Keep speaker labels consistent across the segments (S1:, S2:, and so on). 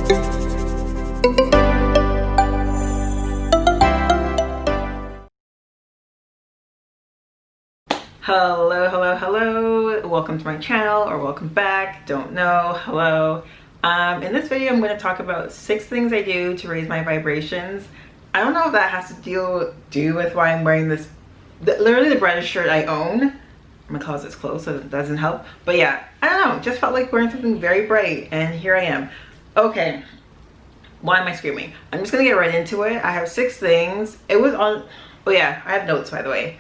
S1: Hello, hello, hello. Welcome to my channel, or welcome back. Don't know. Hello. In this video, I'm going to talk about 6 things I do to raise my vibrations. I don't know if that has to do with why I'm wearing this, literally the brightest shirt I own. My closet's closed, so it doesn't help. But yeah, I don't know. Just felt like wearing something very bright, and here I am. Okay. Why am I screaming? I'm just going to get right into it. I have 6 things. It was on... Oh yeah, I have notes, by the way.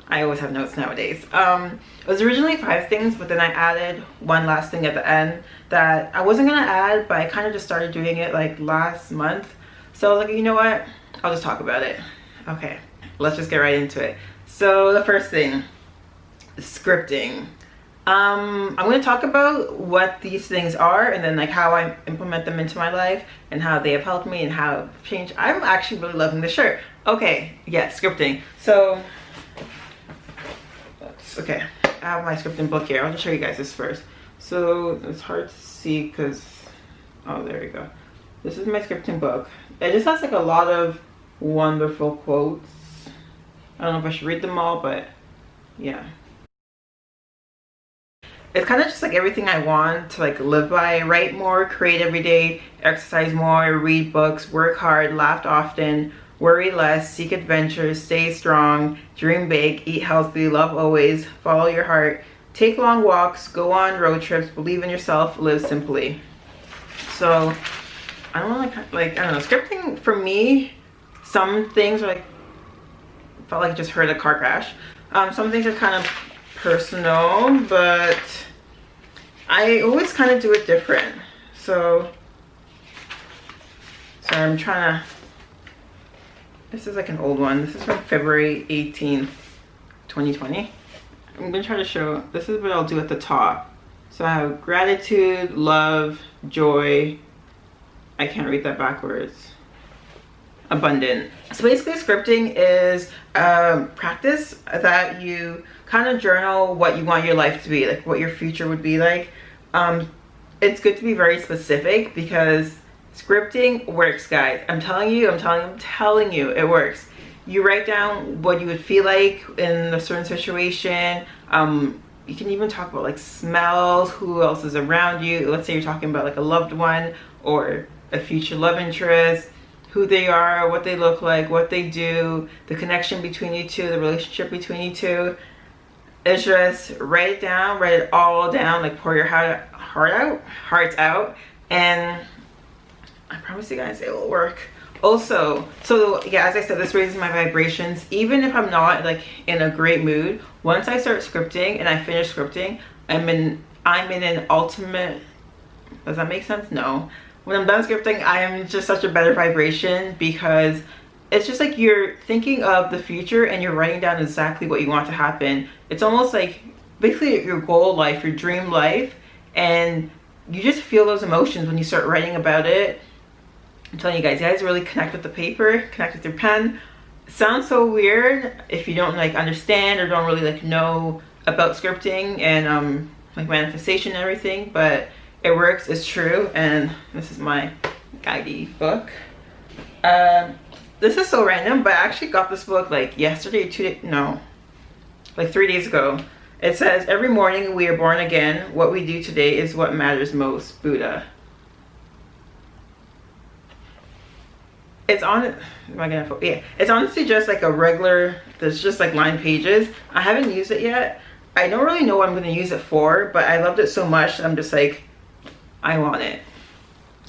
S1: I always have notes nowadays. It was originally 5 things, but then I added one last thing at the end that I wasn't gonna add, but I kind of just started doing it like last month. So I was like, you know what? I'll just talk about it. Okay, let's just get right into it. So the first thing, scripting. I'm gonna talk about what these things are and then like how I implement them into my life and how they have helped me and how I've changed. I'm actually really loving this shirt. Okay, yeah, scripting. So okay, I have my scripting book here. I'll just show you guys this first. So it's hard to see because, oh, there you go. This is my scripting book. It just has like a lot of wonderful quotes. I don't know if I should read them all, but yeah. It's kind of just like everything I want to like live by. Write more, create every day, exercise more, read books, work hard, laugh often, worry less, seek adventures, stay strong, dream big, eat healthy, love always, follow your heart, take long walks, go on road trips, believe in yourself, live simply. So I don't know, like I don't know, scripting for me, some things are like, felt like I just heard a car crash. Some things are kind of personal, but I always kind of do it different. So sorry, I'm trying to... This is like an old one. This is from February 18th, 2020. I'm gonna try to show, this is what I'll do at the top. So I have gratitude, love, joy. I can't read that backwards. Abundant. So basically scripting is a practice that you kind of journal what you want your life to be, like what your future would be like. It's good to be very specific because scripting works, guys. I'm telling you, it works. You write down what you would feel like in a certain situation. You can even talk about like smells, who else is around you. Let's say you're talking about like a loved one or a future love interest, who they are, what they look like, what they do, the connection between you two, the relationship between you two. It's just write it down, write it all down, like pour your heart out, and I promise you guys it will work. Also, so yeah, as I said, this raises my vibrations. Even if I'm not like in a great mood, once I start scripting and I finish scripting, I'm in an ultimate, does that make sense? No. When I'm done scripting, I am just such a better vibration because it's just like you're thinking of the future and you're writing down exactly what you want to happen. It's almost like basically your goal life, your dream life, and you just feel those emotions when you start writing about it. I'm telling you guys really connect with the paper, connect with your pen. It sounds so weird if you don't like understand or don't really like know about scripting and like manifestation and everything, but it works, it's true. And this is my guidey book. This is so random, but I actually got this book like yesterday, 2 days, no, like 3 days ago. It says, every morning we are born again. What we do today is what matters most. Buddha. It's on, am I gonna, yeah, it's honestly just like a regular, there's just like lined pages. I haven't used it yet. I don't really know what I'm gonna use it for, but I loved it so much that I'm just like, I want it.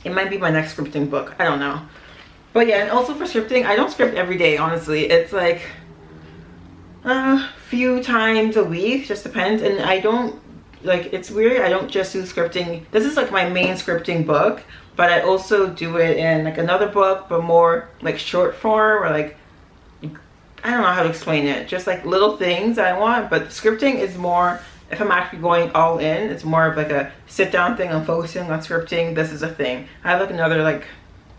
S1: It might be my next scripting book, I don't know. But yeah, and also for scripting, I don't script every day, honestly. It's like a few times a week, just depends. And I don't, like, it's weird, I don't just do scripting. This is like my main scripting book, but I also do it in like another book, but more like short form, or like, I don't know how to explain it. Just like little things I want, but scripting is more, if I'm actually going all in, it's more of like a sit down thing. I'm focusing on scripting. This is a thing. I have like another like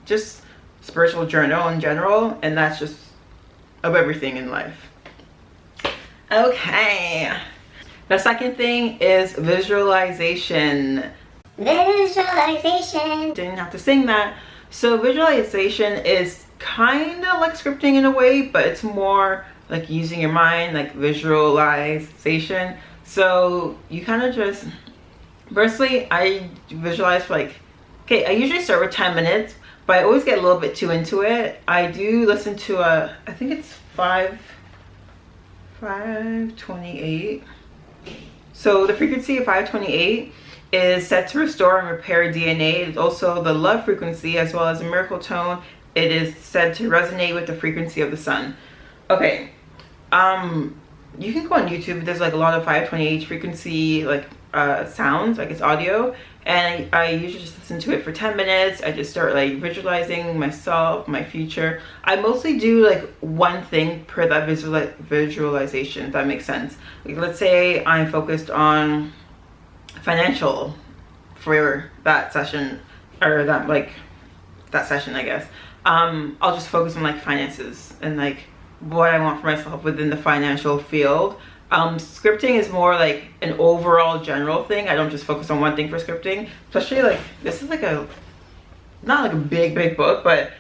S1: just spiritual journal in general, and that's just of everything in life. Okay. The second thing is visualization.
S2: Visualization.
S1: Didn't have to sing that. So visualization is kind of like scripting in a way, but it's more like using your mind, like visualization. So you kind of just, personally, I visualize for like, okay, I usually start with 10 minutes, but I always get a little bit too into it. I do listen to I think it's 528. So the frequency of 528 is set to restore and repair DNA. It's also the love frequency as well as the miracle tone. It is said to resonate with the frequency of the sun. Okay, you can go on YouTube. There's like a lot of 528 frequency like sounds, like it's audio, and I usually just listen to it for 10 minutes. I just start like visualizing myself, my future. I mostly do like one thing per that visualization, if that makes sense. Like let's say I'm focused on financial for that session, or that session, I guess. I'll just focus on like finances and like what I want for myself within the financial field. Scripting is more like an overall general thing. I don't just focus on one thing for scripting, especially like this is like not like a big book, but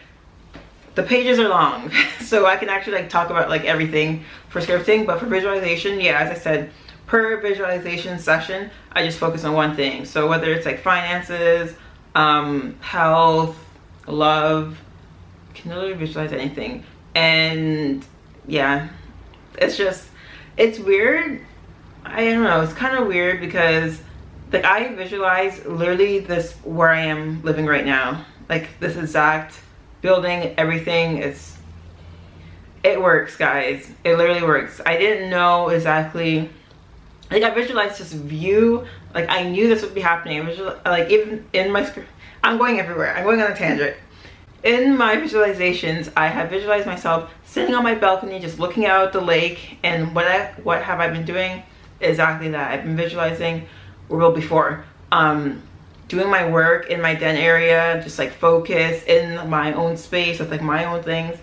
S1: the pages are long. So I can actually like talk about like everything for scripting. But for visualization, yeah, as I said, per visualization session, I just focus on one thing. So whether it's like finances, health, love, you can literally visualize anything. And yeah, it's weird. I don't know, it's kind of weird because like I visualize literally this where I am living right now, like this exact building, everything. It works, guys. It literally works. I didn't know exactly, like I visualized this view, like I knew this would be happening. Like even in my script, I'm going everywhere, I'm going on a tangent. In my visualizations, I have visualized myself sitting on my balcony just looking out at the lake. And what have I been doing? Exactly that. I've been visualizing well before doing my work in my den area, just like focus in my own space with like my own things.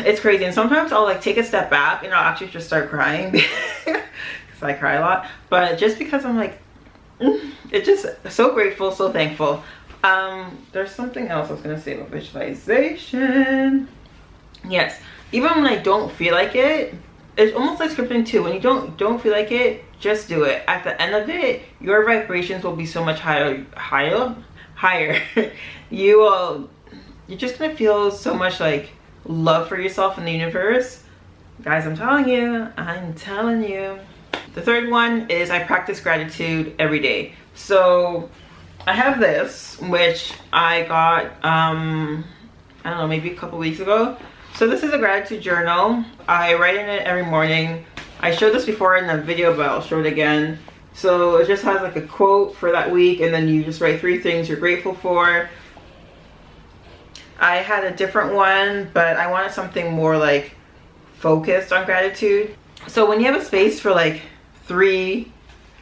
S1: It's crazy. And sometimes I'll like take a step back and I'll actually just start crying because I cry a lot, but just because I'm like it's just so grateful, so thankful. There's something else I was gonna say about visualization. Yes, even when I don't feel like it, it's almost like scripting too. When you don't feel like it, just do it. At the end of it, your vibrations will be so much higher. You're just gonna feel so much like love for yourself in the universe. Guys, I'm telling you. The third one is I practice gratitude every day. So I have this, which I got, I don't know, maybe a couple weeks ago. So this is a gratitude journal. I write in it every morning. I showed this before in a video, but I'll show it again. So it just has like a quote for that week, and then you just write 3 things you're grateful for. I had a different one, but I wanted something more like focused on gratitude. So when you have a space for like 3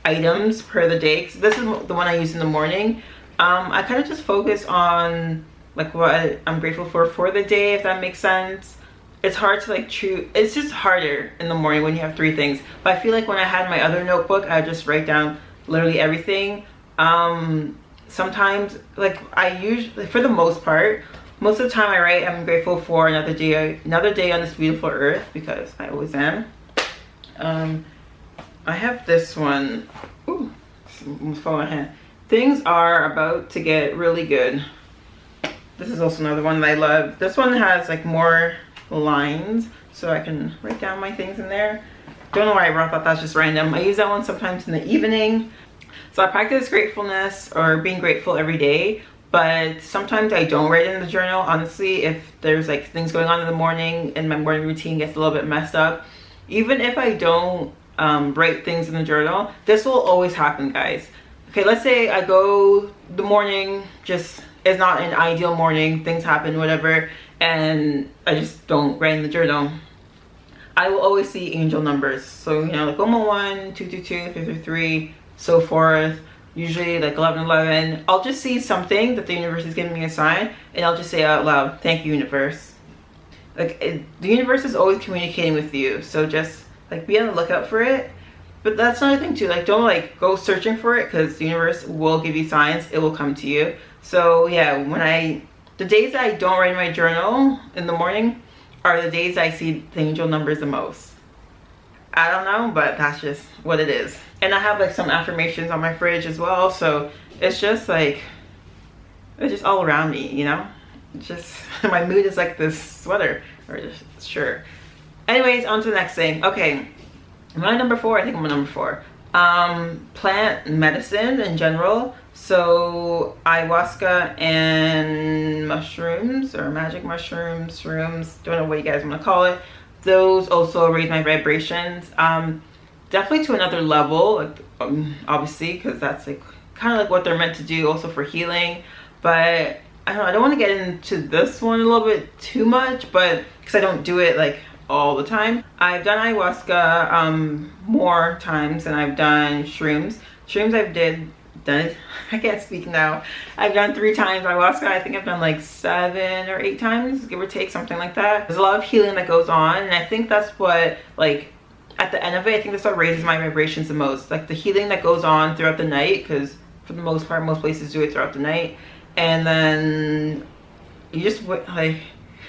S1: items per the day, so this is the one I use in the morning, I kind of just focus on like what I'm grateful for the day, if that makes sense. It's hard to like choose. It's just harder in the morning when you have 3 things, but I feel like when I had my other notebook, I would just write down literally everything. Sometimes like I usually, for the most part, most of the time I write I'm grateful for another day on this beautiful earth, because I always am. I have this one. Ooh, almost fell in my hand. Things are about to get really good. This is also another one that I love. This one has like more lines, so I can write down my things in there. Don't know why I brought that, that's just random. I use that one sometimes in the evening. So I practice gratefulness or being grateful every day, but sometimes I don't write in the journal. Honestly, if there's like things going on in the morning and my morning routine gets a little bit messed up, even if I don't write things in the journal, this will always happen, guys. Okay, let's say I go, the morning just is not an ideal morning, things happen, whatever, and I just don't write in the journal. I will always see angel numbers. So, you know, like 111, 222, 333, so forth. Usually like 1111. I'll just see something that the universe is giving me a sign, and I'll just say out loud, thank you, universe. Like the universe is always communicating with you, so just like be on the lookout for it. But that's another thing too, like don't like go searching for it, because the universe will give you signs, it will come to you. So yeah, the days that I don't write in my journal in the morning are the days I see the angel numbers the most. I don't know, but that's just what it is. And I have like some affirmations on my fridge as well, so it's just like, it's just all around me, you know? It's just, my mood is like this sweater, or just shirt. Anyways, on to the next thing. Okay, am I number 4? I think I'm a number 4. Plant medicine in general. So ayahuasca and mushrooms, or magic mushrooms, shrooms, don't know what you guys want to call it. Those also raise my vibrations. Definitely to another level, like, obviously, because that's like kind of like what they're meant to do, also for healing. But I don't want to get into this one a little bit too much, but because I don't do it like all the time. I've done ayahuasca more times than I've done shrooms. Shrooms I can't speak now. I've done 3 times. Ayahuasca, I think I've done like 7 or 8 times, give or take, something like that. There's a lot of healing that goes on, and I think that's what, like, at the end of it, I think that's what raises my vibrations the most. Like the healing that goes on throughout the night, because for the most part, most places do it throughout the night. And then you just, like,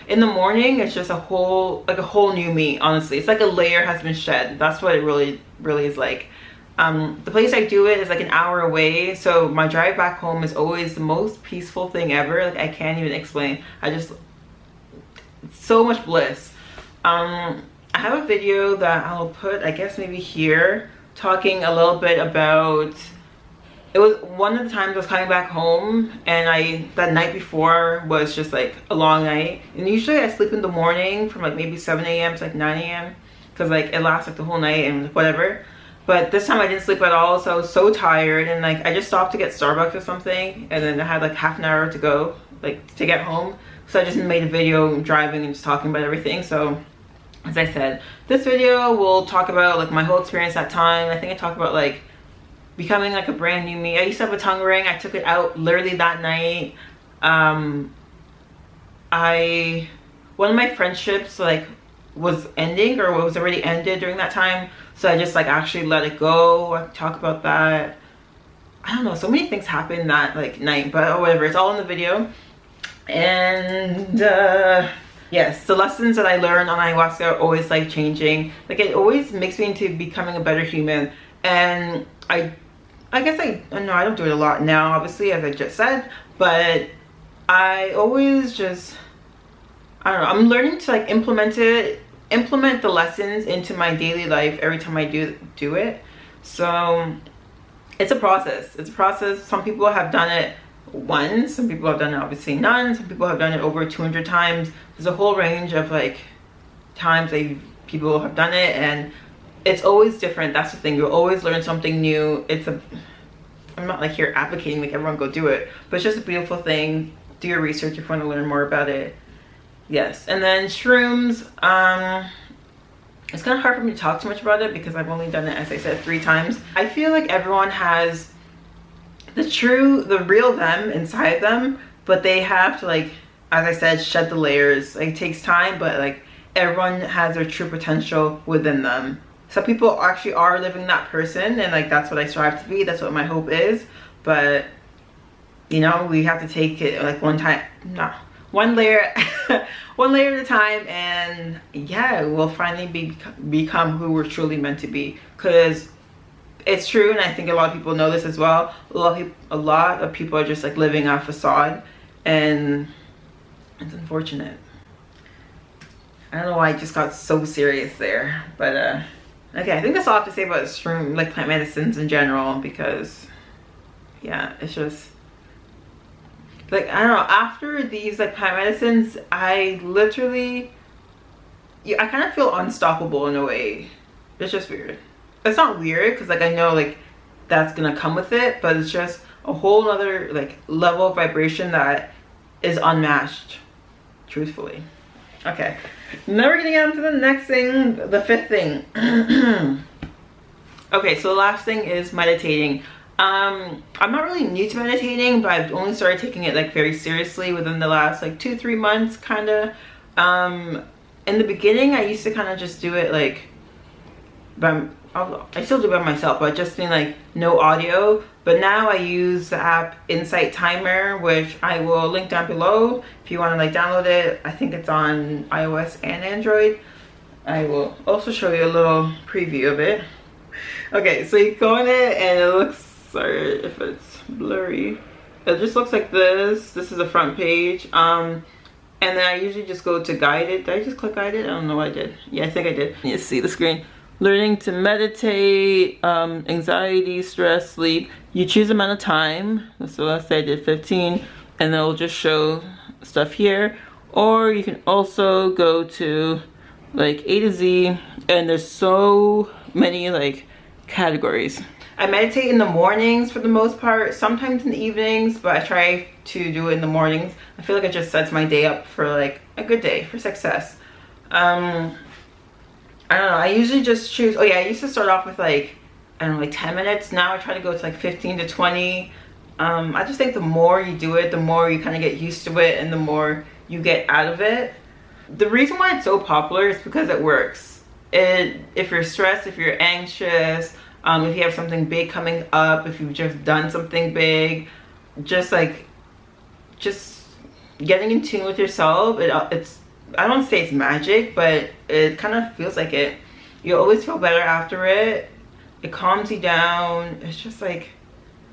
S1: in the morning, it's just a whole new me, honestly. It's like a layer has been shed. That's what it really is like. The place I do it is like an hour away, so my drive back home is always the most peaceful thing ever. Like I can't even explain. It's so much bliss. I have a video that I'll put, I guess maybe here, talking a little bit about, it was one of the times I was coming back home, and that night before was just like a long night, and usually I sleep in the morning from like maybe 7 a.m. to like 9 a.m. because like it lasts like the whole night and whatever. But this time I didn't sleep at all, so I was so tired, and like I just stopped to get Starbucks or something, and then I had like half an hour to go, like to get home. So I just made a video driving and just talking about everything. So as I said, this video will talk about like my whole experience that time. I think I talked about like becoming like a brand new me. I used to have a tongue ring. I took it out literally that night. One of my friendships like was ending, or was already ended during that time, so I just like actually let it go. I talk about that. I don't know, so many things happened that like night, but whatever, it's all in the video. And yes, the lessons that I learned on ayahuasca are always life changing. Like it always makes me into becoming a better human. And I guess I don't do it a lot now, obviously, as I just said, but I always just, I don't know, I'm learning to like implement the lessons into my daily life every time I do it. So it's a process. It's a process. Some people have done it once, some people have done it obviously none, some people have done it over 200 times. There's a whole range of like times that people have done it, and it's always different. That's the thing, you'll always learn something new. I'm not like here advocating like everyone go do it, but it's just a beautiful thing. Do your research if you want to learn more about it. Yes. And then shrooms, it's kind of hard for me to talk too much about it because I've only done it, as I said, 3 times. I feel like everyone has the real them inside them, but they have to, like, as I said, shed the layers. Like, it takes time, but like everyone has their true potential within them. Some people actually are living that person, and like that's what I strive to be. That's what my hope is. But you know, we have to take it like one layer one layer at a time, and yeah, we'll finally become who we're truly meant to be. Because it's true, and I think a lot of people know this as well. A lot of people are just like living a facade, and it's unfortunate. I don't know why I just got so serious there, but okay, I think that's all I have to say about shroom, like plant medicines in general, because yeah, it's just like, I don't know, after these like plant medicines, I literally, I kind of feel unstoppable in a way. It's just weird. It's not weird because like I know like that's gonna come with it, but it's just a whole other like level of vibration that is unmatched, truthfully. Okay, now we're gonna get into the next thing, the 5th thing. Okay, so the last thing is meditating. I'm not really new to meditating, but I've only started taking it like very seriously within the last like 2-3 months, kind of. In the beginning, I used to kind of just do it like but I still do it by myself, but just mean like no audio. But now I use the app Insight Timer, which I will link down below if you want to like download it. I think it's on iOS and Android. I will also show you a little preview of it. Okay, so you go in it and it looks, sorry if it's blurry, it just looks like this. This is the front page. And then I usually just go to guided. Did I just click guided? I don't know what I did. Yeah, I think I did. You see the screen. Learning to meditate, anxiety, stress, sleep. You choose amount of time. So let's say I did 15, and it'll just show stuff here. Or you can also go to like A to Z, and there's so many like categories. I meditate in the mornings for the most part, sometimes in the evenings, but I try to do it in the mornings. I feel like it just sets my day up for like a good day, for success. I don't know, I usually just choose, oh yeah, I used to start off with like, I don't know, like 10 minutes. Now I try to go to like 15 to 20. I just think the more you do it, the more you kind of get used to it and the more you get out of it. The reason why it's so popular is because it works. If you're stressed, if you're anxious, if you have something big coming up, if you've just done something big, just getting in tune with yourself, it's, I don't say it's magic, but it kind of feels like it. You always feel better after it. It calms you down. It's just like,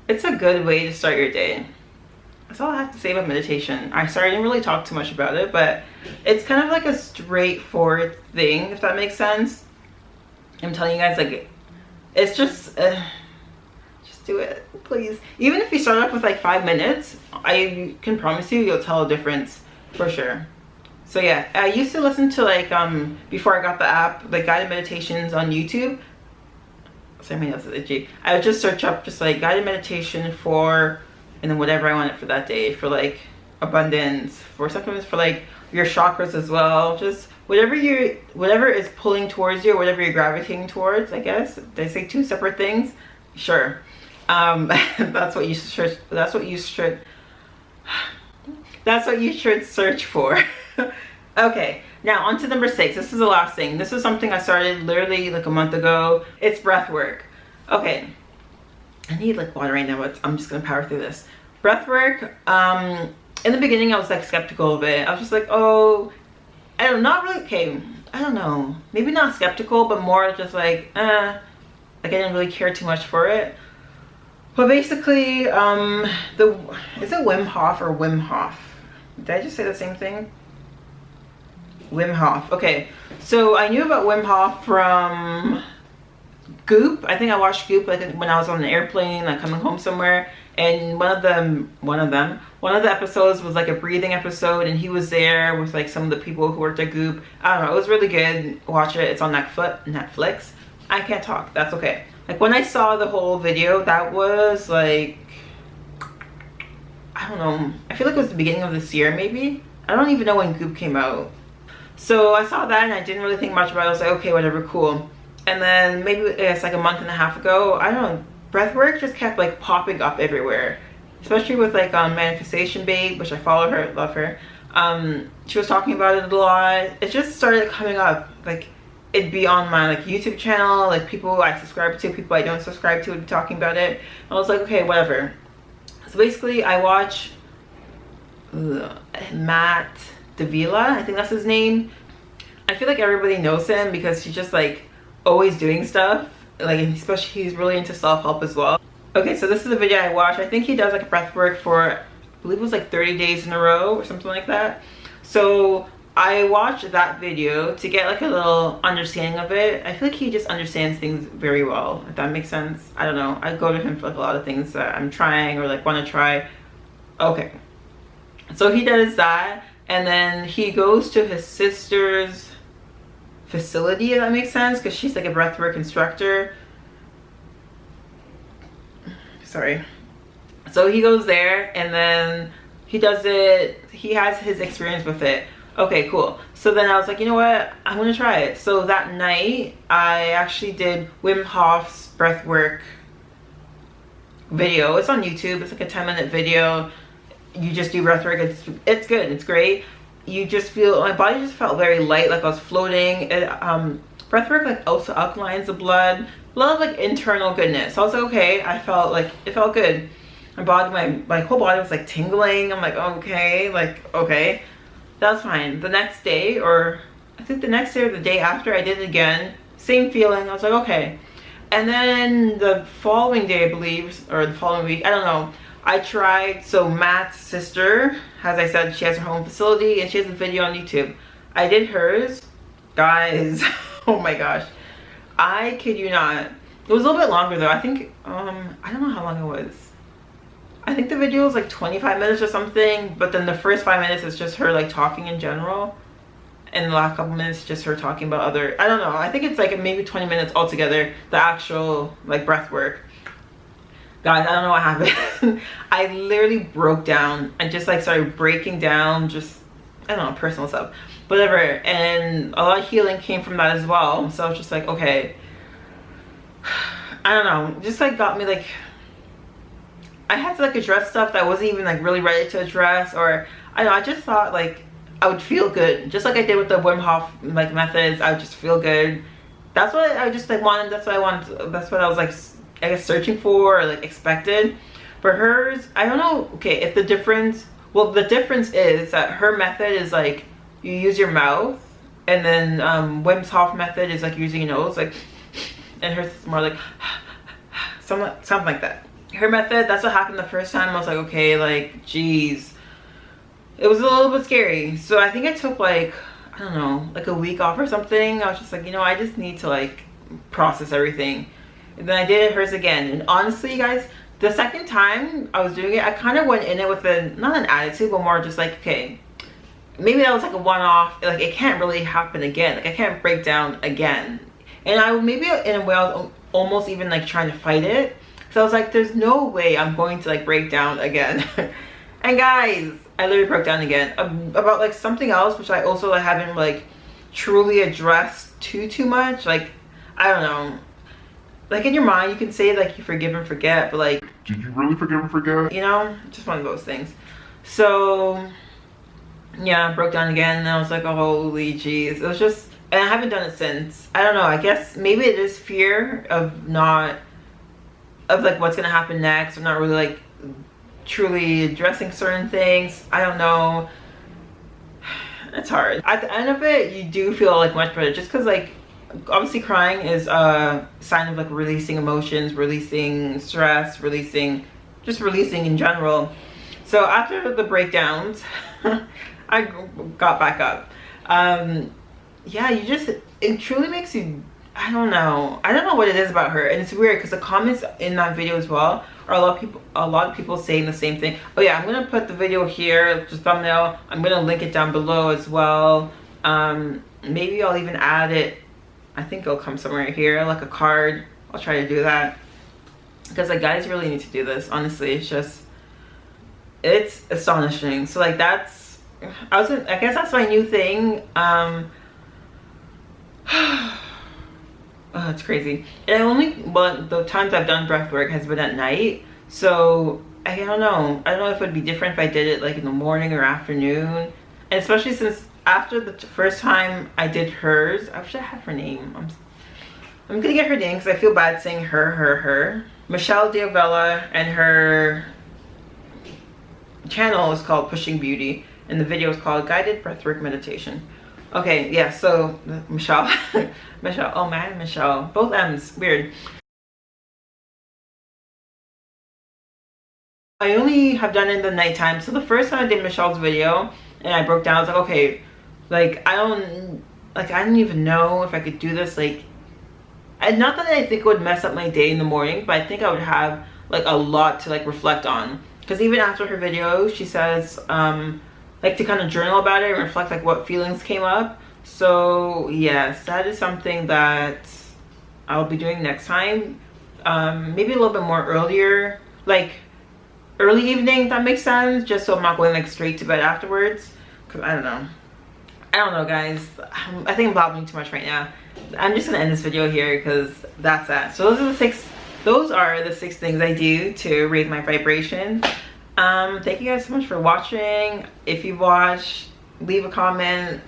S1: it's a good way to start your day. That's all I have to say about meditation. I didn't really talk too much about it, but it's kind of like a straightforward thing, if that makes sense. I'm telling you guys, like, it's just do it, please. Even if you start off with like 5 minutes, I can promise you, you'll tell a difference for sure. So yeah, I used to listen to like, before I got the app, like guided meditations on YouTube. Sorry, my nose is itchy. I would just search up just like guided meditation for, and then whatever I wanted for that day, for like abundance, for sometimes for like your chakras as well. Just whatever is pulling towards you, or whatever you're gravitating towards, I guess. Did I say 2 separate things? Sure. That's what you should search for. Okay, now on to number 6. This is the last thing. This is something I started literally like a month ago. It's breath work. Okay, I need like water right now, but I'm just gonna power through this. Breath work, in the beginning I was like skeptical of it. I was just like, oh, I don't know, maybe not skeptical, but more just like I didn't really care too much for it. But basically, is it Wim Hof or Wim Hof? Did I just say the same thing? Wim Hof. Okay, so I knew about Wim Hof from Goop. I think I watched Goop like when I was on an airplane, like coming home somewhere, and one of the episodes was like a breathing episode, and he was there with like some of the people who worked at Goop. I don't know, it was really good. Watch it. It's on Netflix. I can't talk. That's okay. Like when I saw the whole video, that was like, I don't know, I feel like it was the beginning of this year maybe. I don't even know when Goop came out. So I saw that and I didn't really think much about it. I was like, okay, whatever, cool. And then maybe it's like a month and a half ago, I don't know, breathwork just kept like popping up everywhere. Especially with like Manifestation Babe, which I follow her, love her. She was talking about it a lot. It just started coming up, like it'd be on my like YouTube channel, like people I subscribe to, people I don't subscribe to would be talking about it. I was like, okay, whatever. So basically I watch Matt Davila, I think that's his name. I feel like everybody knows him because he's just like always doing stuff, like especially he's really into self-help as well. Okay, so this is a video I watched. I think he does like a breath work for, I believe it was like 30 days in a row or something like that. So I watched that video to get like a little understanding of it. I feel like he just understands things very well, if that makes sense. I don't know, I go to him for like a lot of things that I'm trying or like want to try. Okay, so he does that, and then he goes to his sister's facility, if that makes sense, because she's like a breathwork instructor. Sorry. So he goes there and then he does it, he has his experience with it. Okay, cool. So then I was like, you know what, I'm gonna try it. So that night I actually did Wim Hof's breathwork video. It's on YouTube. It's like a 10-minute video. You just do breathwork. It's good, it's great. You just feel, my body just felt very light, like I was floating. breathwork like also alkalines the blood, a lot of like internal goodness. So I was like, okay, I felt like it felt good. My body, my whole body was like tingling. I'm like, okay, that's fine. The next day, or I think the next day or the day after, I did it again, same feeling. I was like, okay. And then the following day, I believe, or the following week, I don't know, I tried. So Matt's sister, as I said, she has her own facility and she has a video on YouTube. I did hers, guys. Oh my gosh, I kid you not, it was a little bit longer though. I think I don't know how long it was. I think the video was like 25 minutes or something, but then the first 5 minutes is just her like talking in general, and the last couple minutes just her talking about other, I don't know, I think it's like maybe 20 minutes altogether, the actual like breath work. Guys, I don't know what happened. I literally broke down and just like started breaking down, just, I don't know, personal stuff, whatever. And a lot of healing came from that as well. So I was just like, okay, I don't know, just like got me like, I had to like address stuff that I wasn't even like really ready to address, or I don't know, I just thought like I would feel good, just like I did with the Wim Hof like methods. I would just feel good. That's what I just like wanted. That's what I wanted. That's what I was like, I guess, searching for or like expected. For hers, I don't know. Okay, if the difference, well, the difference is that her method is like you use your mouth, and then Wim Hof method is like using your nose, like, and hers is more like something like that. Her method, that's what happened the first time. I was like, okay, like, geez, it was a little bit scary. So I think I took like, I don't know, like a week off or something. I was just like, you know, I just need to like process everything. And then I did hers again, and honestly, guys, the second time I was doing it, I kind of went in it with a, not an attitude, but more just like, okay, maybe that was like a one-off, like it can't really happen again, like I can't break down again. And I maybe in a way I was almost even like trying to fight it. So I was like, there's no way I'm going to like break down again. And guys, I literally broke down again about like something else, which I also like haven't like truly addressed too much. Like, I don't know, like in your mind you can say like you forgive and forget, but like,
S2: did you really forgive and forget?
S1: You know, just one of those things. So yeah, I broke down again, and I was like, oh, holy jeez. It was just, and I haven't done it since. I don't know, I guess maybe it is fear of like what's gonna happen next. I'm not really like truly addressing certain things. I don't know, it's hard. At the end of it, you do feel like much better, just because like obviously crying is a sign of like releasing emotions, releasing stress, just releasing in general. So after the breakdowns, I got back up. Yeah, it truly makes you, I don't know what it is about her. And it's weird because the comments in that video as well are a lot of people saying the same thing. Oh yeah, I'm gonna put the video here, just thumbnail. I'm gonna link it down below as well. Maybe I'll even add it, I think it'll come somewhere here, like a card. I'll try to do that, because like guys really need to do this. Honestly, it's astonishing. So like I guess that's my new thing. Oh, it's crazy. And the times I've done breath work has been at night, so I don't know if it would be different if I did it like in the morning or afternoon. And especially since after the first time I did hers, I wish I had her name. I'm gonna get her name because I feel bad saying her. Michelle Diavella, and her channel is called Pushing Beauty, and the video is called Guided Breathwork Meditation. Okay, yeah, so Michelle, oh man, Michelle, both M's, weird. I only have done it in the nighttime. So the first time I did Michelle's video and I broke down, I was like, okay, like I don't even know if I could do this. Like, and not that I think it would mess up my day in the morning, but I think I would have like a lot to like reflect on. Because even after her video, she says like to kind of journal about it and reflect like what feelings came up. So yes, that is something that I'll be doing next time. Maybe a little bit more earlier, like early evening, if that makes sense, just so I'm not going like straight to bed afterwards. Because I don't know guys, I think I'm blabbering too much right now. I'm just gonna end this video here because that's that. So those are the six things I do to raise my vibration. Thank you guys so much for watching. If you watched, leave a comment.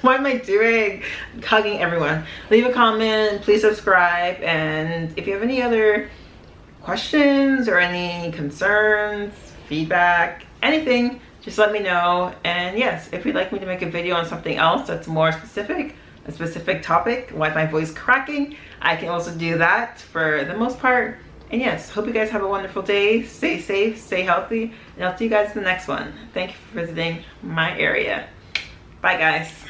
S1: What am I doing? Hugging everyone. Leave a comment, please subscribe, and if you have any other questions or any concerns, feedback, anything, just let me know. And yes, if you'd like me to make a video on something else that's more specific, a specific topic, why is my voice cracking, I can also do that for the most part. And yes, hope you guys have a wonderful day. Stay safe, stay healthy, and I'll see you guys in the next one. Thank you for visiting my area. Bye guys.